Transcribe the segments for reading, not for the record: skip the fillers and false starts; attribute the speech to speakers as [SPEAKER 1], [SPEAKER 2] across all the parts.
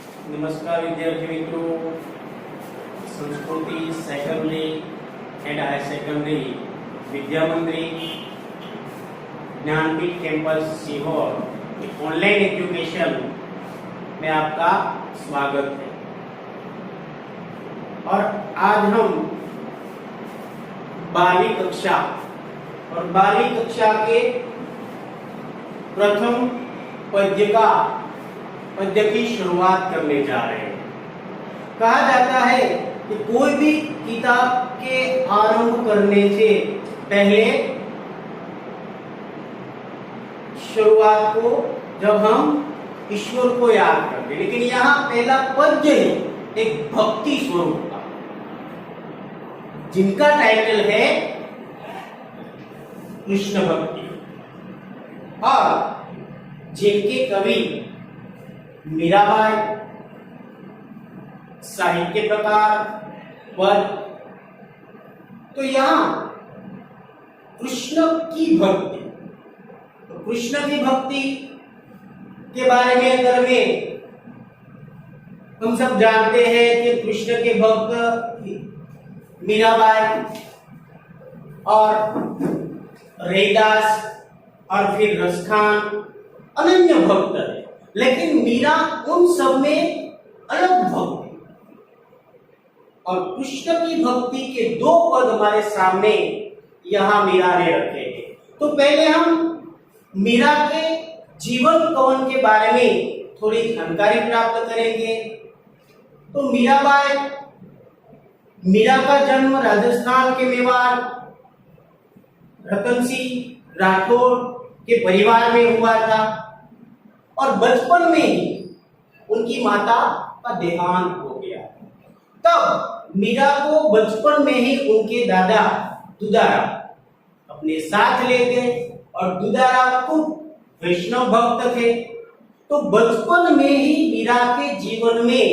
[SPEAKER 1] नमस्कार विद्यार्थी मित्रों, संस्कृति सेकेंडरी एंड हायर सेकेंडरी विद्या मंदिर Jnanpith campus Sehore online education में आपका स्वागत है। और आज हम 12वीं कक्षा और 12वीं कक्षा के प्रथम पद्य की शुरुआत करने जा रहे हैं। कहा जाता है कि कोई भी किताब के आरंभ करने से पहले शुरुआत को जब हम ईश्वर को याद करते, लेकिन यहाँ पहला पद्य है एक भक्ति स्वरूप का, जिनका टाइटल है कृष्ण भक्ति, और जिनके कवि मीराबाई, साहित्य प्रकार पद। तो यहां कृष्ण की भक्ति, तो कृष्ण की भक्ति के बारे में अगर में हम सब जानते हैं कि कृष्ण के भक्त मीराबाई और रैदास और फिर रसखान अनन्य भक्त है, लेकिन मीरा उन सब में अलग भक्त है। और कृष्ण की भक्ति के दो पद हमारे सामने यहां मीरा ने रखे हैं। तो पहले हम मीरा के जीवन कवन के बारे में थोड़ी जानकारी प्राप्त करेंगे। तो मीरा का जन्म राजस्थान के मेवाड़ रतन सिंह राठौर के परिवार में हुआ था, और बचपन में ही उनकी माता का देहांत हो गया। तब मीरा को बचपन में ही उनके दादा दुदारा अपने साथ ले गए, और दुदारा खूब वैष्णव भक्त थे। तो बचपन में ही मीरा के जीवन में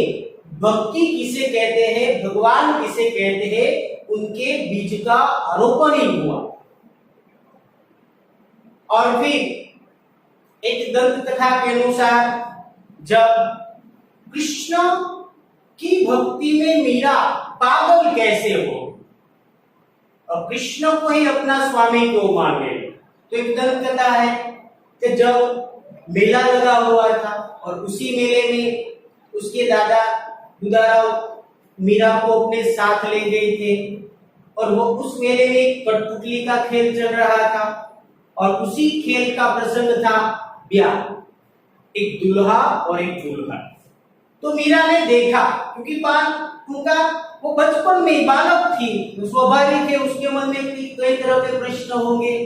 [SPEAKER 1] भक्ति किसे कहते हैं, भगवान किसे कहते हैं, उनके बीज का आरोपण ही हुआ। और फिर एक दंत कथा के अनुसार जब कृष्ण की भक्ति में मीरा पागल कैसे हो और कृष्ण को ही अपना स्वामी क्यों माने, तो एक दंत कथा है कि जब मेला लगा हुआ था और उसी मेले में उसके दादा दुदारा मीरा को अपने साथ ले गए थे, और वो उस मेले में कठपुतली का खेल चल रहा था, और उसी खेल का प्रसंग था ब्याह, एक दूल्हा और एक दुल्हन। तो मीरा ने देखा, क्योंकि उनका वो बचपन में बालक थी, तो स्वाभाविक है उसके मन में कई तरह के प्रश्न होंगे।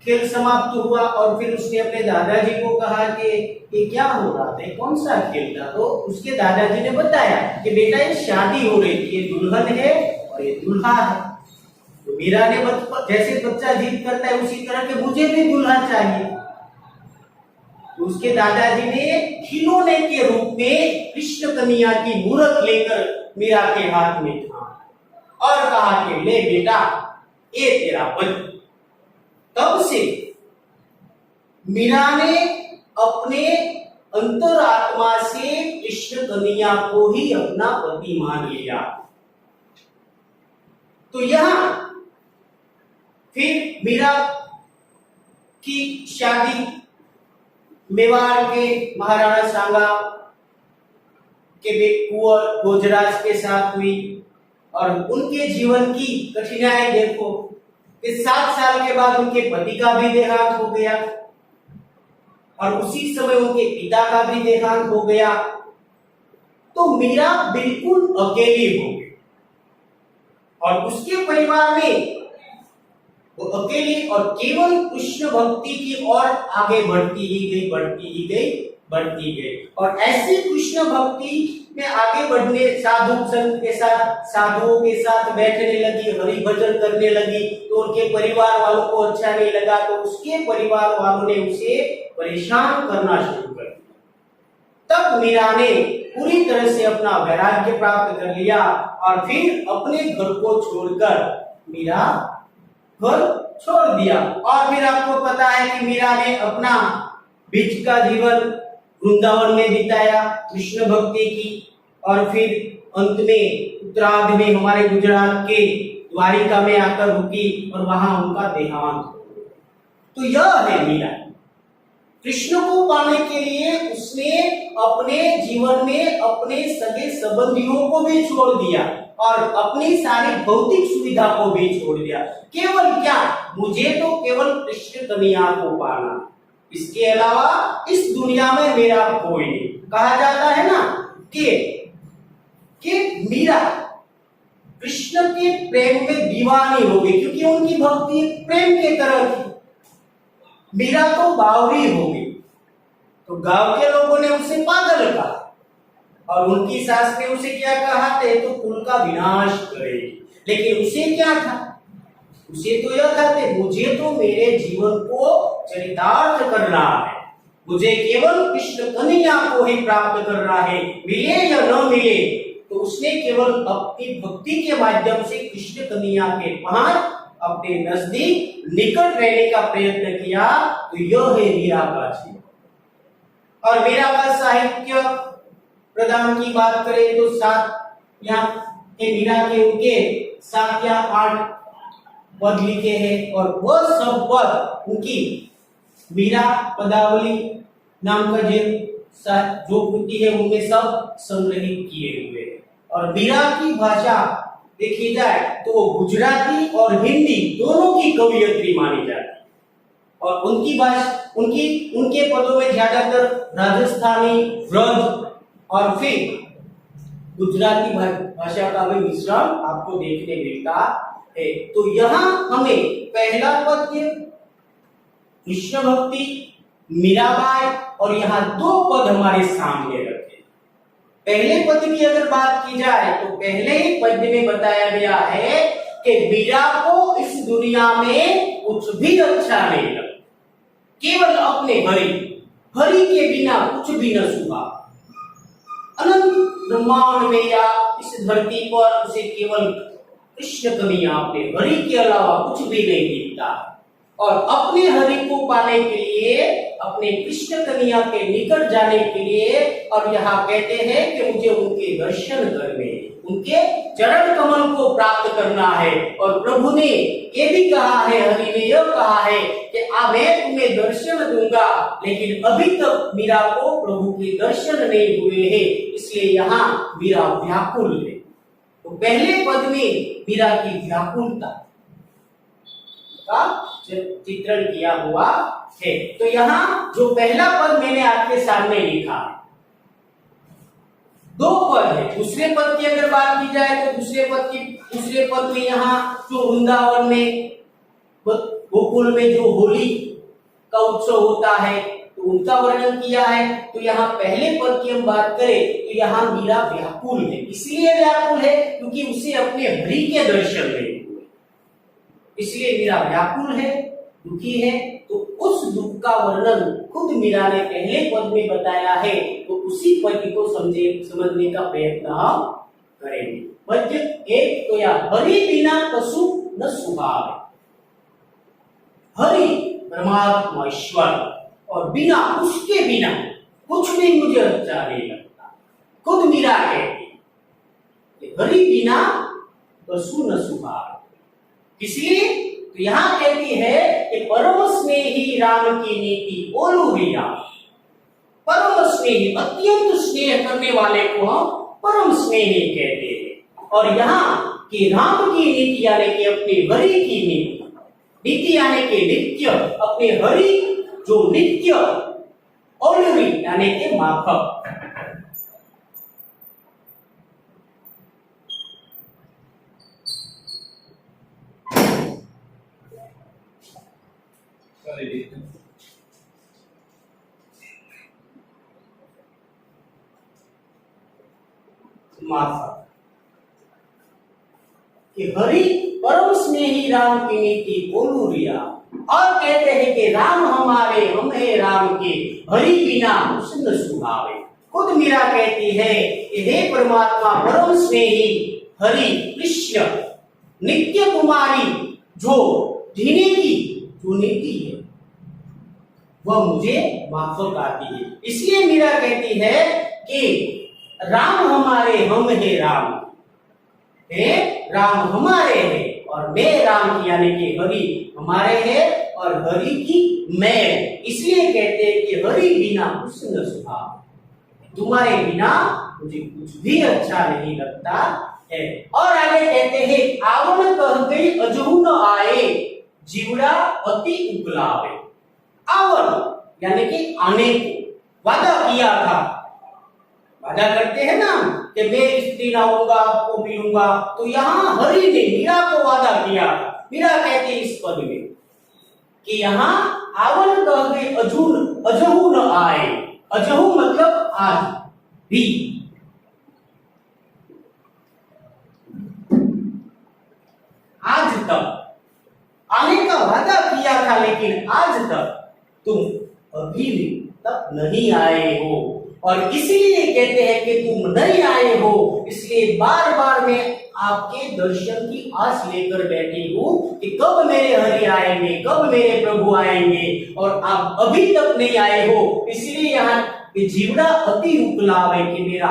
[SPEAKER 1] खेल समाप्त हुआ और फिर उसने अपने दादाजी को कहा कि ये क्या हो रहा था, कौन सा खेल था। तो उसके दादाजी ने बताया कि बेटा ये शादी हो रही थी, ये दुल्हन है और ये दूल्हा है। तो मीरा ने जैसे बच्चा जिद करता है उसी तरह के मुझे भी दूल्हा चाहिए। तो उसके दादाजी ने खिलौने के रूप में कृष्ण कन्हैया की मूर्त लेकर मीरा के हाथ में था और कहा कि ले बेटा ये तेरा पति। तब से मीरा ने अपने अंतरात्मा से कृष्ण कन्हैया को ही अपना पति मान लिया। तो यहां फिर मीरा की शादी मेवाड़ के महाराणा सांगा के कुंवर भोजराज के साथ हुई, और उनके जीवन की कठिनाई देखो कि 7 साल के बाद उनके पति का भी देहांत हो गया, और उसी समय उनके पिता का भी देहांत हो गया। तो मीरा बिल्कुल अकेली हो गई, और उसके परिवार में वो अकेली और केवल कृष्ण भक्ति की ओर आगे बढ़ती ही गई। और ऐसी कृष्ण भक्ति में आगे बढ़ने साधुओं के साथ बैठने लगी, हरि भजन करने लगी। तो उनके परिवार वालों को अच्छा नहीं लगा, तो उसके परिवार वालों ने उसे परेशान करना शुरू कर दिया। तब मीरा ने पूरी तरह से अपना वैराग्य प्राप्त कर लिया, और फिर अपने घर को छोड़कर मीरा घर छोड़ दिया। और फिर आपको पता है कि मीरा ने अपना बीच का जीवन वृंदावन में बिताया कृष्ण भक्ति की, और फिर अंत में उत्तरार्ध में हमारे गुजरात के द्वारिका में आकर रुकी और वहां उनका देहांत हो गया। तो यह है मीरा। कृष्ण को पाने के लिए उसने अपने जीवन में अपने सगे संबंधियों को भी छोड़ दिया और अपनी सारी भौतिक सुविधा को भी छोड़ दिया। केवल क्या, मुझे तो केवल कृष्ण कन्हैया को पाना, इसके अलावा इस दुनिया में मेरा कोई नहीं। कहा जाता है ना कि मीरा कृष्ण के प्रेम में दीवानी हो गई, क्योंकि उनकी भक्ति प्रेम के तरह थी। मीरा तो बावरी हो गई, तो गांव के लोगों ने उसे पागल कहा, और उनकी सास ने उसे क्या कहा थे, तो कुल का विनाश करेगी। लेकिन उसे क्या था, उसे तो यह था कि मुझे तो मेरे जीवन को चरितार्थ करना है, मुझे केवल कृष्ण कन्हैया को ही प्राप्त करना है, मिले या न मिले। तो उसने केवल अपनी भक्ति के माध्यम से कृष्ण कन्हैया के पास अपने नजदीक निकट रहने का प्रयत्न किया। तो यह है मीरा का जीवन। और मीरा का साहित्य प्रदान की बात करें तो 7 यहाँ के मीरा के उनके 7 या 8 पद लिखे हैं, और वह सब पद उनकी मीरा पदावली नाम का जो कृति है उनमें सब संग्रहित किए हुए हैं। और मीरा की भाषा देखी जाए तो वो गुजराती और हिंदी दोनों की कवियत्री मानी जाती है, और उनकी भाषा उनके पदों में ज्यादातर राजस्थानी, ब्रज और फिर गुजराती भाषा का भी मिश्रण आपको देखने मिलता है। तो यहाँ हमें पहला पद्य कृष्ण भक्ति, मीराबाई, और यहाँ 2 पद हमारे सामने रखे। पहले पद की अगर बात की जाए तो पहले ही पद्य में बताया गया है कि मीरा को इस दुनिया में कुछ भी अच्छा नहीं लगता, केवल अपने हरि के बिना कुछ भी न सुहा। अनंत ब्रह्मांड में या इस धरती पर उसे केवल कृष्ण कन्हैया, अपने हरि के अलावा कुछ भी नहीं दिखता। और अपने हरि को पाने के लिए, अपने कृष्ण कन्हैया के निकट जाने के लिए, और यहाँ कहते हैं कि मुझे उनके दर्शन करने, उनके चरण कमल को प्राप्त करना है। और प्रभु ने ये भी कहा है, हरि ने यह कहा है कि मैं तुम्हें दर्शन दूंगा, लेकिन अभी तक मीरा को प्रभु के दर्शन नहीं हुए हैं, इसलिए यहाँ मीरा व्याकुल है। तो पहले पद में मीरा की व्याकुलता का चित्रण किया हुआ है। तो यहाँ जो पहला पद मैंने आपके सामने लिखा है, 2 पद है। दूसरे पद की अगर बात की जाए तो दूसरे पद में यहाँ जो वृंदावन में गोकुल में जो होली का उत्सव होता है तो उनका वर्णन किया है। तो यहाँ पहले पद की हम बात करें तो यहाँ मीरा व्याकुल है। इसलिए व्याकुल है क्योंकि उसे अपने हरि के दर्शन नहीं हुए, इसलिए मीरा व्याकुल है, दुखी है। तो उस दुख का वर्णन खुद मीरा ने पहले पद में बताया है, तो उसी पद को समझने का प्रयत्न हम करेंगे। पद्य 1 तो या हरि बिना पशु न सुहावे। हरि परमात्मा ईश्वर, और बिना, उसके बिना कुछ भी मुझे अच्छा नहीं लगता। खुद मीरा कहती है हरि बिना पशु न सुहावे। इसलिए तो यहाँ कहती है कि परम स्नेही राम की नीति ओलू रिया। परम स्नेही, अत्यंत स्नेह करने वाले को हम परम स्नेही कहते हैं। और यहाँ कि राम की नीति यानी कि अपने हरि की नीति यानी कि नित्य, अपने हरि जो नित्य ओलू यानी कि माफक। कि हरि परम स्नेही राम की नीति बोलू रिया। और कहते हैं कि राम हमारे, हम है राम के, हरि बिना हुस्न सुहावे। खुद मीरा कहती है कि हे परमात्मा परम स्नेही हरि कृष्ण, नित्य तुम्हारी जो जीने की जो नीति है, वह मुझे माफक आती है। इसलिए मीरा कहती है कि राम हमारे हम है राम, हे राम हमारे हैं और मैं राम की यानी कि हरि हमारे हैं और हरि की मैं। इसलिए कहते हैं कि हरि बिना कुछ न सुहा, तुम्हारे बिना मुझे कुछ भी अच्छा नहीं लगता है। और आगे कहते हैं आवण कह गई अजहू न आए, जीवड़ा अति उकलावे। आवण यानी कि आने को वादा किया था, वादा करते हैं ना कि मैं इस दिन आऊंगा आपको मिलूंगा, तो यहाँ हरि ने मीरा को वादा किया। मीरा कहती इस पद में कि यहाँ आवण कह गए अजहू न आए। अजहू मतलब आज भी, आज तक आने का वादा किया था लेकिन आज तक तुम अभी तक नहीं आए हो। और इसलिए कहते हैं कि तुम नहीं आए हो, इसलिए बार बार मैं आपके दर्शन की आस लेकर बैठी हूं कि कब मेरे हरि आएंगे, कब मेरे प्रभु आएंगे, और आप अभी तक नहीं आए हो। इसलिए यहाँ जीवड़ा अति उकलावे कि मेरा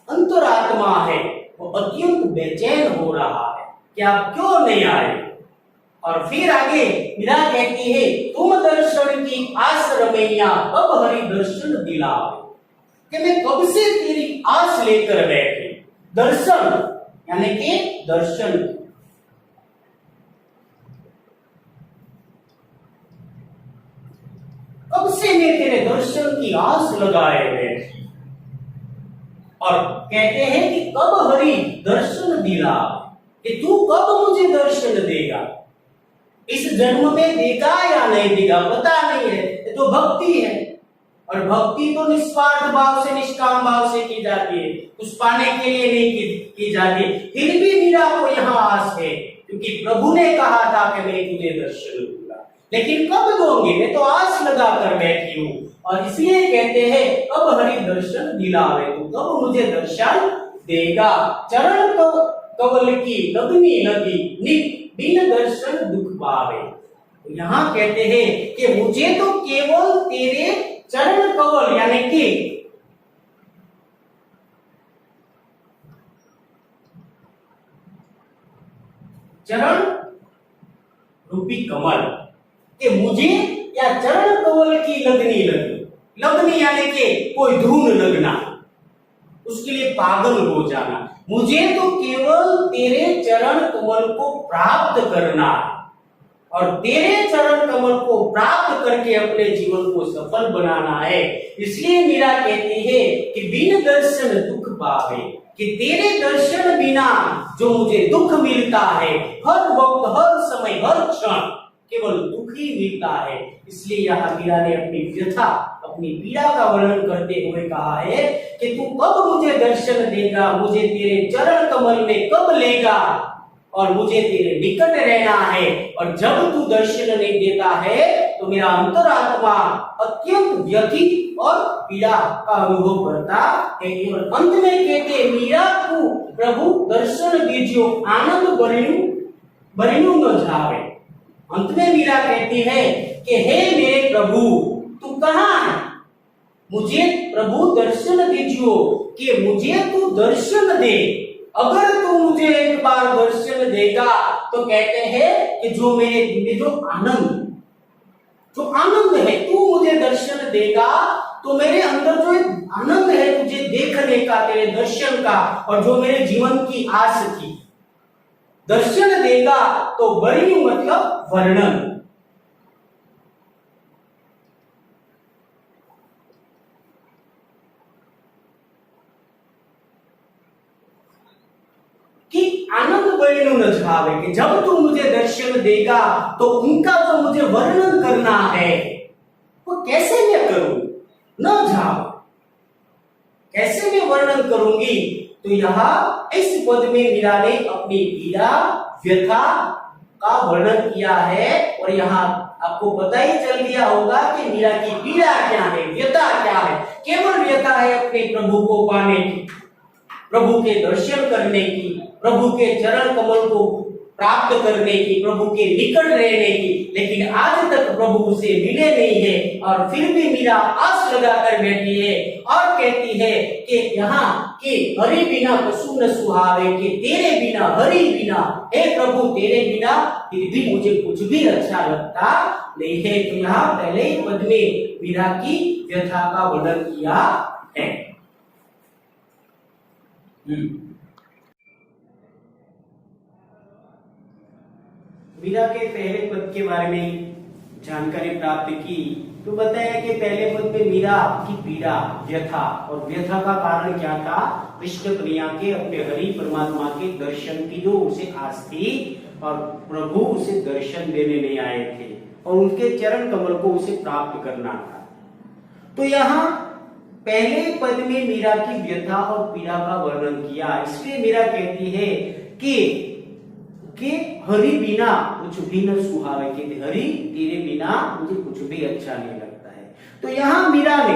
[SPEAKER 1] अंतरात्मा है वो अत्यंत बेचैन हो रहा है कि आप क्यों नहीं आए। और फिर आगे मीरा कहती है तुम दर्शन की आस रमैया, कब हरि दर्शन दिलावे, कि मैं कब से तेरी आस लेकर बैठी। दर्शन यानी कि दर्शन, कब से मैं तेरे दर्शन की आस लगाए बैठी। और कहते हैं कि कब हरि दर्शन दिला, कि तू कब मुझे दर्शन देगा। इस जन्म में देगा या नहीं देगा पता नहीं है, ये तो भक्ति है। और भक्ति तो निस्वार्थ भाव से, निष्काम भाव से की जाती है, कुछ पाने के लिए नहीं की जाती। फिर भी मीरा को यहाँ आस है, क्योंकि प्रभु ने कहा था कि मैं तुझे दर्शन दूंगा, लेकिन कब दोगे, मैं तो आस लगा कर बैठी हूँ। और इसलिए कहते हैं कब हरि दर्शन दिलावे, तो कब मुझे दर्शन देगा। चरण कवल की लगनी लगी, बिन दर्शन दुख पावे। तो यहाँ कहते हैं कि मुझे तो केवल तेरे चरण कवल यानी कि चरण रूपी कमल, कि मुझे या चरण कमल की लगनी लगी। लगनी यानी कि कोई धुन लगना, उसके लिए पागल हो जाना। मुझे तो केवल तेरे चरण कमल को प्राप्त करना और तेरे चरण कमल को प्राप्त करके अपने जीवन को सफल बनाना है। इसलिए मीरा कहती है कि बिन दर्शन दुख पावे, कि तेरे दर्शन बिना जो मुझे दुख मिलता है, हर वक्त हर समय हर क्षण केवल दुख ही मिलता है। इसलिए यहाँ मीरा ने अपनी व्यथा, अपनी पीड़ा का वर्णन करते हुए कहा है कि तू कब मुझे दर्शन देगा, मुझे तेरे चरण कमल में कब लेगा, और मुझे तेरे निकट रहना है। और जब तू दर्शन नहीं देता है तो मेरा अंतरात्मा अत्यंत व्यथित और पीड़ा का अनुभव करता है। और अंत में कहते मीरा को प्रभु दर्शन दीजियो, आनंद बरिनु न जावे। अंत में मीरा कहती है कि हे मेरे प्रभु तू कहाँ है, मुझे प्रभु दर्शन दीजियो, कि मुझे तू दर्शन दे। अगर तू मुझे एक बार दर्शन देगा तो कहते हैं कि जो मेरे जो आनंद है, तू मुझे दर्शन देगा तो मेरे अंदर जो एक आनंद है तुझे देखने का, तेरे दर्शन का, और जो मेरे जीवन की आस थी, दर्शन देगा तो बड़ी मतलब वर्णन, आनंद बरिनु न जावे, कि जब तू मुझे दर्शन देगा तो उनका जो मुझे वर्णन करना है वो कैसे मैं करूं, न जाओ कैसे मैं वर्णन करूंगी। तो यहाँ इस पद में मीरा ने अपनी पीड़ा व्यथा का वर्णन किया है। और यहाँ आपको पता ही चल गया होगा कि मीरा की पीड़ा क्या है, व्यथा क्या है। केवल व्यथा है अपने प्रभु को पाने की, प्रभु के दर्शन करने की, प्रभु के चरण कमल को प्राप्त करने की, प्रभु के निकट रहने की, लेकिन आज तक प्रभु उसे मिले नहीं है। और फिर भी मीरा आस लगाकर बैठी है और कहती है कि यहाँ कि हरि बिना पशु न सुहावे, कि तेरे बिना, हरि बिना, हे प्रभु तेरे बिना फिर भी मुझे कुछ भी अच्छा लगता नहीं है। तो यहाँ पहले ही पद में मीरा की व्यथा का वर्णन किया है। मीरा के पहले पद के बारे में जानकारी प्राप्त की तो बताया कि पहले पद में मीरा की पीड़ा, व्यथा, और व्यथा का कारण क्या था? कृष्ण कन्हैया के अपने हरि परमात्मा के दर्शन की जो उसे आस थी और प्रभु उसे दर्शन देने नहीं आए थे और उनके चरण कमल को उसे प्राप्त करना था। तो यहाँ पहले पद में मीरा की व्यथा और पीड़ा का वर्णन किया। इसलिए मीरा कहती है कि हरि बिना कुछ भी न सुहावे, कि हरि तेरे बिना मुझे कुछ भी अच्छा नहीं लगता है। तो यहाँ मीरा ने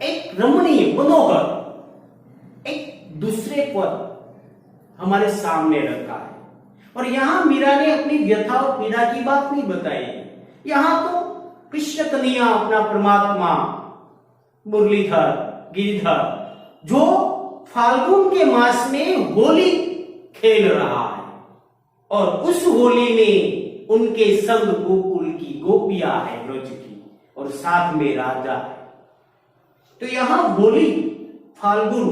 [SPEAKER 1] एक रमणीय, मनोहर एक दूसरे पद हमारे सामने रखा है और यहाँ मीरा ने अपनी व्यथा और पीड़ा की बात नहीं बताई। यहाँ तो कृष्ण कन्हैया अपना परमात्मा मुरलीधर, गिरिधर, जो फाल्गुन के मास में होली खेल रहा है और उस होली में उनके संग गोकुल की गोपियां है ब्रज की और साथ में राजा है। तो यहां होली, फाल्गुन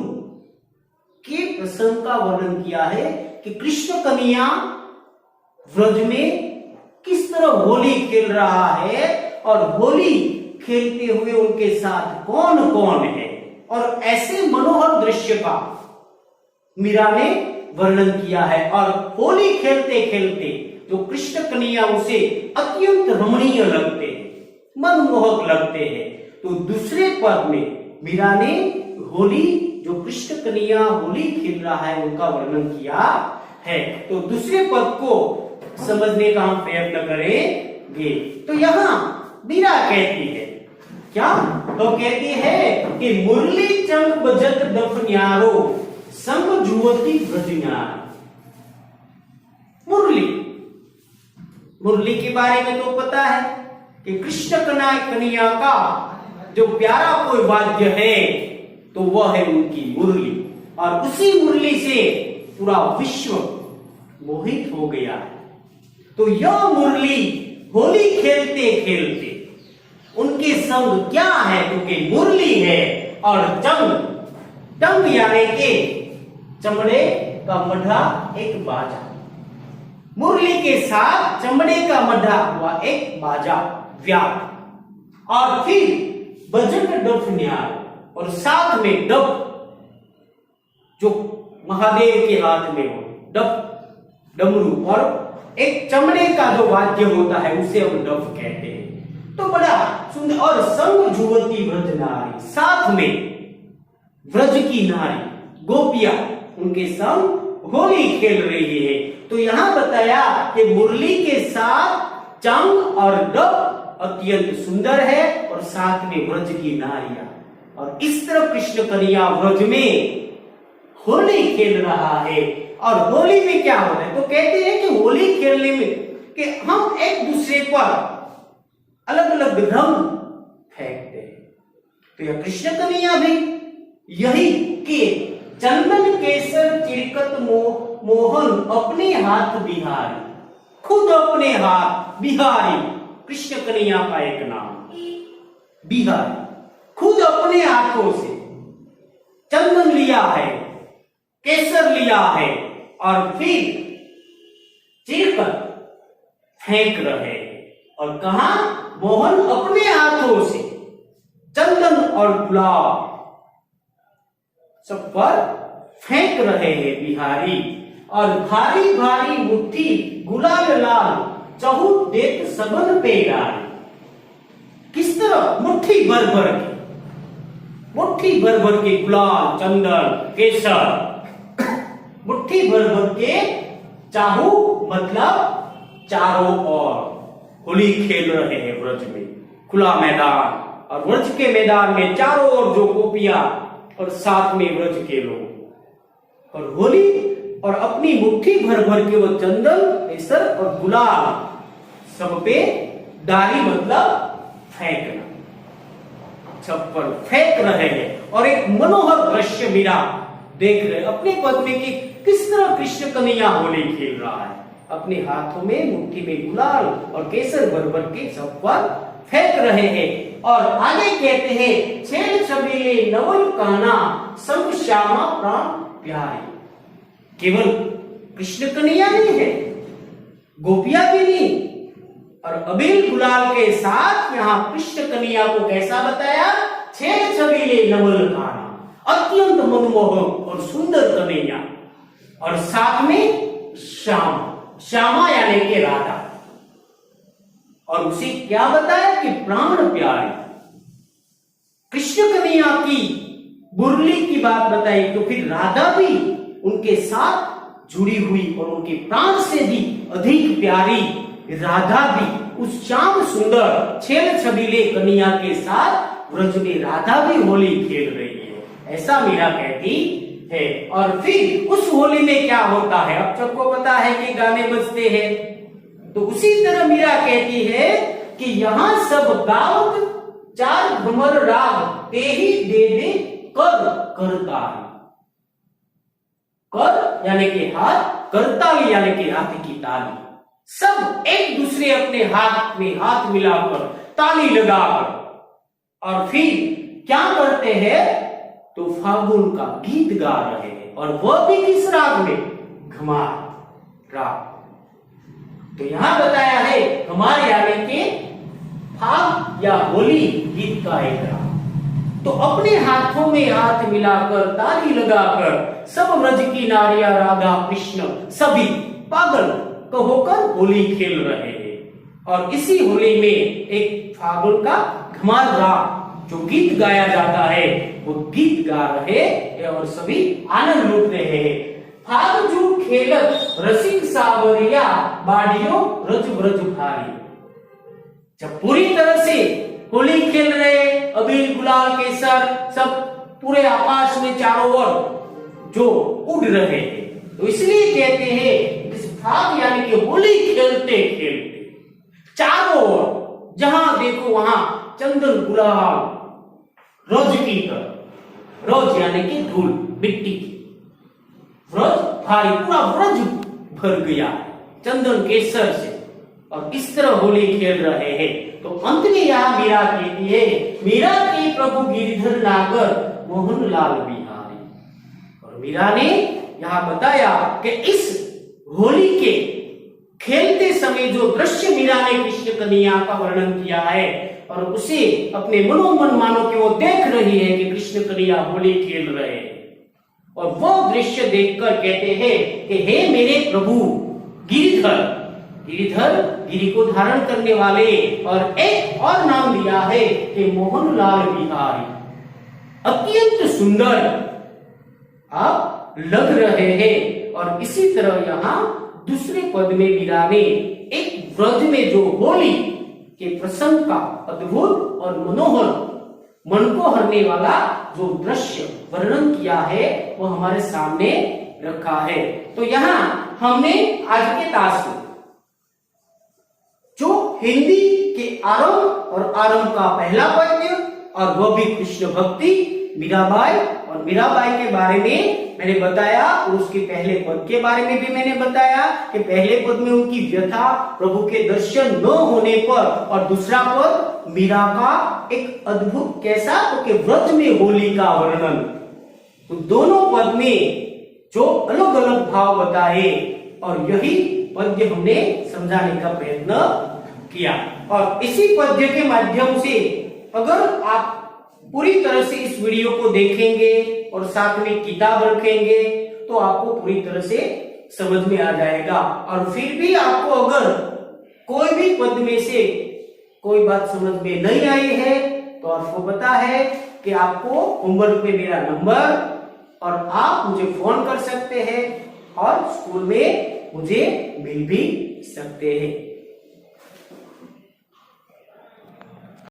[SPEAKER 1] के प्रसंग का वर्णन किया है कि कृष्ण कन्हैया ब्रज में किस तरह होली खेल रहा है और होली खेलते हुए उनके साथ कौन कौन है, और ऐसे मनोहर दृश्य का मीरा ने वर्णन किया है। और होली खेलते खेलते जो कृष्ण कन्हैया उसे अत्यंत रमणीय लगते हैं, मनमोहक लगते हैं। तो दूसरे पद में मीरा ने होली, जो कृष्ण कन्हैया होली खेल रहा है, उनका वर्णन किया है। तो दूसरे पद को समझने का हम प्रयत्न करेंगे। तो यहाँ मीरा कहती है क्या? तो कहती है कि मुरली चंग बजत डफ न्यारो संग जुवती ब्रजनारी। मुरली के बारे में तो पता है कि कृष्ण कन्हैया का जो प्यारा कोई वाद्य है तो वह है उनकी मुरली, और उसी मुरली से पूरा विश्व मोहित हो गया है। तो यह मुरली होली खेलते खेलते उनके संग क्या है? क्योंकि मुरली है और टंग यानी के चमड़े का मढ़ा एक बाजा, मुरली के साथ चमड़े का मढ़ा हुआ एक बाजा व्याप, और फिर बजट डफ न्यार, और साथ में डफ जो महादेव के हाथ में हो, डफ डमरू, और एक चमड़े का जो वाद्य होता है उसे हम डफ कहते हैं। तो बड़ा सुंदर। और संग जुवती ब्रज नारी, साथ में ब्रज की नारी गोपियां उनके संग होली खेल रही है। तो यहां बताया कि मुरली के साथ चंग और डफ अत्यंत सुंदर है और साथ में ब्रज की नारियां, और इस तरह कृष्ण कन्हैया ब्रज में होली खेल रहा है। और होली में क्या होता है? तो कहते हैं कि होली खेलने में कि हम एक दूसरे पर अलग अलग रंग फेंकते हैं। तो यह कृष्ण कन्हैया भी यही कि चंदन केसर चिरकत मोहन अपने हाथ बिहारी, खुद अपने हाथ बिहारी, कृष्ण कन्हैया का एक नाम बिहारी, खुद अपने हाथों से चंदन लिया है, केसर लिया है और फिर चिरकत फेंक रहे हैं। और कहा? मोहन अपने हाथों से चंदन और गुलाब सब पर फेंक रहे हैं बिहारी, और भारी भारी मुट्ठी गुलाल लाल चहु देत सबन पे डाल। किस तरह? मुट्ठी भर भर के गुलाल, चंदन, केसर, मुट्ठी भर के चाहू, मतलब चारों ओर होली खेल रहे हैं ब्रज में, खुला मैदान, और ब्रज के मैदान में चारों ओर जो गोपियां और साथ में ब्रज के लोग, और होली और अपनी मुट्ठी भर भर के वो चंदन, केसर और गुलाल सब पे डाली, मतलब फेंकना, छप्पर फेंक रहे हैं। और एक मनोहर दृश्य मीरा देख रहे, अपने पत्नी की किस तरह कृष्ण कन्हैया होली खेल रहा है, अपने हाथों में मुट्ठी में गुलाल और केसर भर भर के सब पर फेंक रहे हैं। और आगे कहते हैं, छेल छबीले नवल काना संग श्यामा प्राण प्यारे। केवल कृष्ण कन्हैया नहीं है, गोपियां भी नहीं, और अबील गुलाल के साथ यहाँ कृष्ण कन्हैया को कैसा बताया, छेल छबीले नवल काना, अत्यंत मनमोहक और सुंदर कन्हैया, और साथ में श्याम, श्यामा यानी कि राधा, और उसे क्या बताया कि प्राण प्यारे। कृष्ण कन्हैया की मुरली की बात बताई, तो फिर राधा भी उनके साथ जुड़ी हुई और उनके प्राण से भी अधिक प्यारी राधा भी उस श्याम सुंदर छेल छबीले कन्हैया के साथ ब्रज में राधा भी होली खेल रही है, ऐसा मीरा कहती है। और फिर उस होली में क्या होता है, अब सबको पता है कि गाने बजते हैं, तो उसी तरह मीरा कहती है कि यहाँ सब गावत चार भ्रमर राग ते ही दे दे कर करता है। कर यानी कि हाथ, करताली यानी कि हाथ की ताली, सब एक दूसरे अपने हाथ में हाथ मिलाकर ताली लगाकर, और फिर क्या करते हैं, तो फागुन का गीत गा रहे हैं, और वह भी किस राग में, घमार राग। तो यहां बताया है घमार यानी कि फाग या होली गीत का एक राग। तो अपने हाथों में हाथ मिलाकर ताली लगाकर सब ब्रज की नारियां, राधा कृष्ण सभी पागल होकर होली खेल रहे हैं। और इसी होली में एक फागुन का घमार राग जो गीत गाया जाता है, वो गीत गा रहे हैं और सभी आनंद लूट रहे हैं। फाग जू खेलत रसिक सावरिया बाडियो रज ब्रज भारी। जब पूरी तरह से होली खेल रहे, अबीर गुलाल केसर सब पूरे आकाश में चारों ओर जो उड़ रहे हैं, तो इसलिए कहते हैं इस फाग यानी कि होली खेलते खेलते चारों ओर जहां देखो वहां चंदन गुलाल रोज की तरह, रोज यानी कि धूल मिट्टी की, व्रज भारी पूरा व्रज भर गया चंदन केसर से, और इस तरह होली खेल रहे हैं। तो अंत में यहाँ मीरा कहती है, मीरा के प्रभु गिरिधर नागर मोहन लाल बिहारी। और मीरा ने यहाँ बताया कि इस होली के खेलते समय जो दृश्य मीरा ने कृष्ण कन्हैया का वर्णन किया है, और उसे अपने मनोमन मानो कि वो देख रही है कि कृष्ण कन्हैया होली खेल रहे हैं, और वो दृश्य देखकर कहते हैं कि हे मेरे प्रभु गिरिधर, गिरिधर गिरि को धारण करने वाले, और एक और नाम दिया है कि मोहनलाल बिहारी, अत्यंत सुंदर आप लग रहे हैं। और इसी तरह यहाँ दूसरे पद में मीरा ने एक व्रज में जो होली के प्रसंग का अद्भुत और मनोहर मन को हरने वाला जो दृश्य वर्णन किया है, वो हमारे सामने रखा है। तो यहाँ हमने आज के ताश में जो हिंदी के आरंभ और आरंभ का पहला पद्य, और वह भी कृष्ण भक्ति मीराबाई, और मीराबाई के बारे में मैंने बताया, और उसके पहले पद के बारे में भी मैंने बताया कि पहले पद में उनकी व्यथा प्रभु के दर्शन न होने पर, और दूसरा पद मीरा का एक अद्भुत कैसा, तो व्रज में होली का वर्णन। तो दोनों पद में जो अलग अलग भाव बताए, और यही पद्य हमने समझाने का प्रयत्न किया। और इसी पद्य के माध्यम से अगर आप पूरी तरह से इस वीडियो को देखेंगे और साथ में किताब रखेंगे, तो आपको पूरी तरह से समझ में आ जाएगा। और फिर भी आपको अगर कोई भी पद में से कोई बात समझ में नहीं आई है, तो आपको पता है कि आपको होमवर्क पे मेरा नंबर, और आप मुझे फोन कर सकते हैं, और स्कूल में मुझे मिल भी सकते हैं।